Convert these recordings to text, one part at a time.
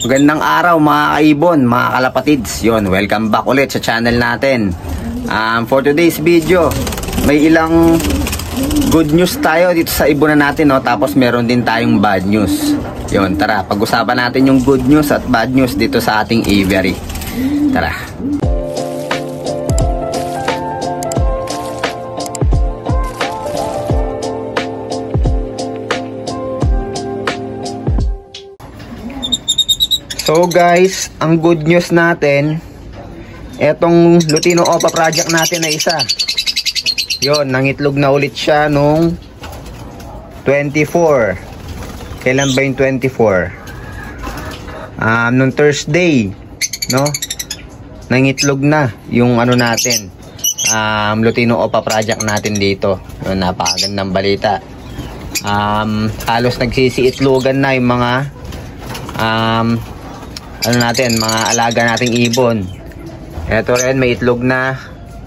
Magandang araw mga kaibon, mga kalapatids. Yon, welcome back ulit sa channel natin. For today's video, may ilang good news tayo dito sa ibonan natin, no? Tapos meron din tayong bad news. Yon, tara, pag-usapan natin yung good news at bad news dito sa ating aviary. Tara. So guys, ang good news natin, etong Lutino Opa project natin na isa, yon, nangitlog na ulit siya nung 24. Kailan ba yung 24? Nung Thursday, no? Nangitlog na yung ano natin, Lutino Opa project natin dito. Yun, napakagandang balita. Halos nagsisiitlogan na yung mga ano natin, mga alaga nating ibon. Ito rin, may itlog na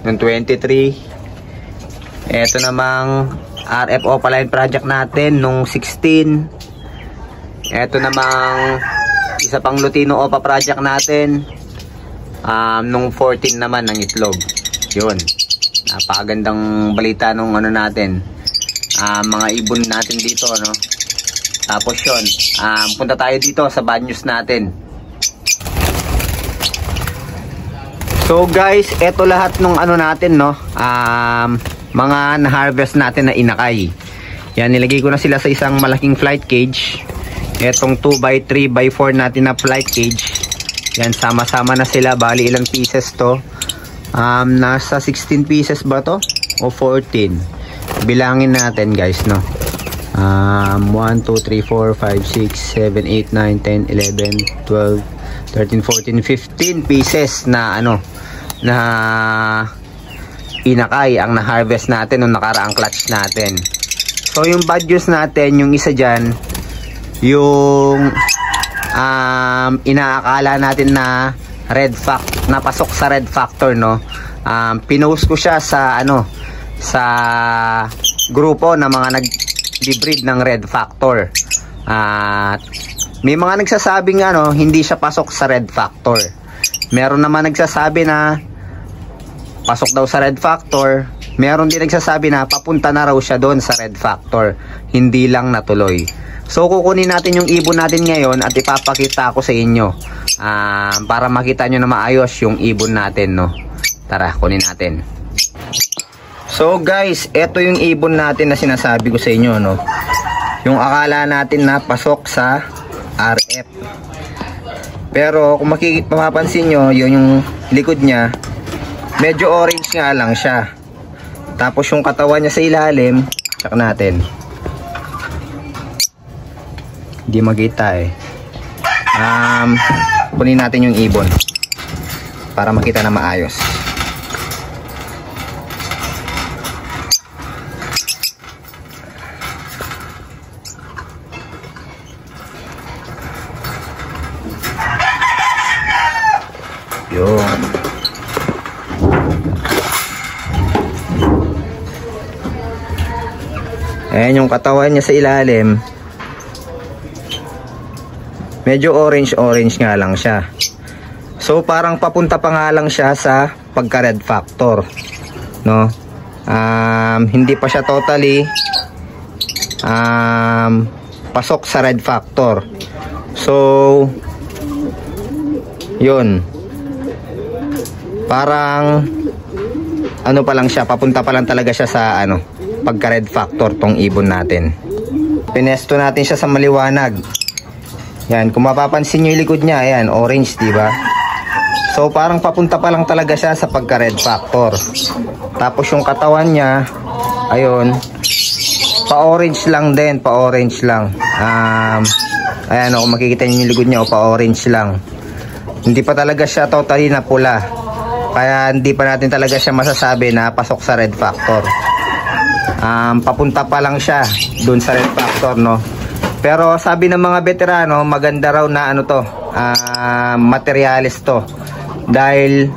ng 23. Ito namang RF Opaline project natin nung 16. Ito namang isa pang Lutino Opa project natin nung 14 naman ng itlog. Yun, napakagandang balita nung ano natin, mga ibon natin dito, no? Tapos yun, punta tayo dito sa bad news natin. So guys, eto lahat nung ano natin, no, mga na-harvest natin na inakay. Yan, nilagay ko na sila sa isang malaking flight cage. Etong 2x3x4 natin na flight cage. Yan, sama-sama na sila. Bali ilang pieces to? Nasa 16 pieces ba to? O 14? Bilangin natin guys, no. 1, 2, 3, 4, 5, 6, 7, 8, 9, 10, 11, 12, 13, 14, 15 pieces na ano, na inakay ang na-harvest natin nung nakaraang clutch natin. So yung bad news natin, yung isa dyan, yung inaakala natin na napasok sa red factor, no. Pinost ko siya sa ano, sa grupo na mga nag-breed ng red factor. May mga nagsasabing ano, hindi siya pasok sa red factor. Meron naman nagsasabi na pasok daw sa red factor. Meron din nagsasabi na papunta na raw siya doon sa red factor, hindi lang natuloy. So kukunin natin yung ibon natin ngayon at ipapakita ko sa inyo, para makita nyo na maayos yung ibon natin, no. Tara, kunin natin. So guys, eto yung ibon natin na sinasabi ko sa inyo, no. Yung akala natin na pasok sa RF. Pero kung mapapansin nyo, yun yung likod niya, medyo orange nga lang siya. Tapos yung katawan niya sa ilalim, check natin. Hindi makita eh. Kunin natin yung ibon para makita na maayos. Yun. Ayan yung katawan niya sa ilalim. Medyo orange nga lang siya. So parang papunta pa nga lang siya sa pagka red factor, no. Hindi pa siya totally pasok sa red factor. So yun, parang ano pa lang siya, papunta pa lang talaga siya sa ano, pagka red factor tong ibon natin. Pinesto natin siya sa maliwanag. Yan, kung mapapansin nyo yung likod niya, ayan, orange, diba? So parang papunta pa lang talaga siya sa pagka red factor. Tapos yung katawan niya, ayun, pa-orange lang din, pa-orange lang. Ayan, kung makikita nyo yung likod niya, pa-orange lang. Hindi pa talaga siya totally na pula. Kaya hindi pa natin talaga siya masasabi na pasok sa red factor. Papunta pa lang siya dun sa red factor, no. Pero sabi ng mga veterano, maganda raw na ano to, materialis to. Dahil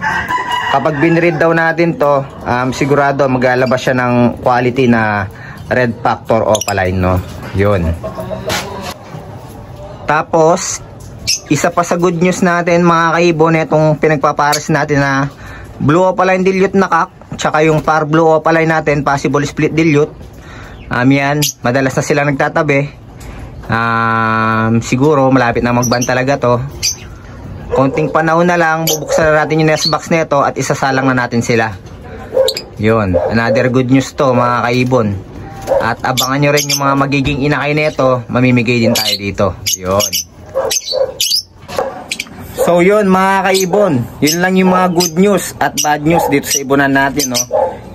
kapag binread daw natin to, sigurado maglalabas siya ng quality na red factor opaline, no. Yun. Tapos isa pa sa good news natin mga kaibon, itong pinagpapares natin na blue opaline dilute na kak, tsaka yung par blue opaline natin possible split dilute. Yan, madalas na sila nagtatabi. Siguro malapit na magban talaga to. Konting panahon na lang, bubuksan na natin yung nest box nito at isasalang na natin sila. Yun, another good news to mga kaibon. At abangan nyo rin yung mga magiging inakay nito, mamimigay din tayo dito. Yun. So yun mga kaibon, yun lang yung mga good news at bad news dito sa ibonan natin, no.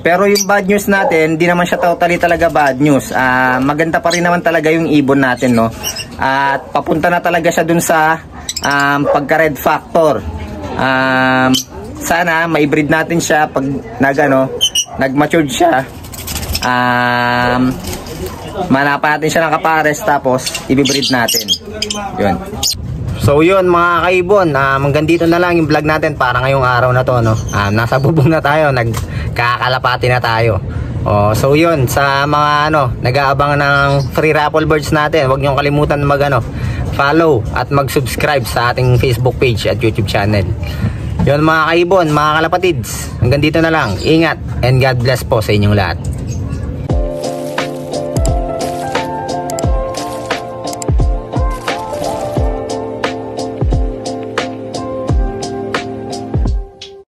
Pero yung bad news natin, di naman siya totally talaga bad news. Maganda pa rin naman talaga yung ibon natin, no. At papunta na talaga siya dun sa pagka red factor. Sana mai-breed natin siya pag nag-matured siya. Manapan natin siya ng kapares tapos i-breed natin. Yun. So yun mga kaibon, hanggang dito na lang yung vlog natin para ngayong araw na to, no. Nasa bubong na tayo, nagkakalapati na tayo. So yun, sa mga nag-aabang ng free raffle birds natin, huwag niyong kalimutan follow at mag-subscribe sa ating Facebook page at YouTube channel. Yun mga kaibon, mga kalapatids, hanggang dito na lang. Ingat and God bless po sa inyong lahat.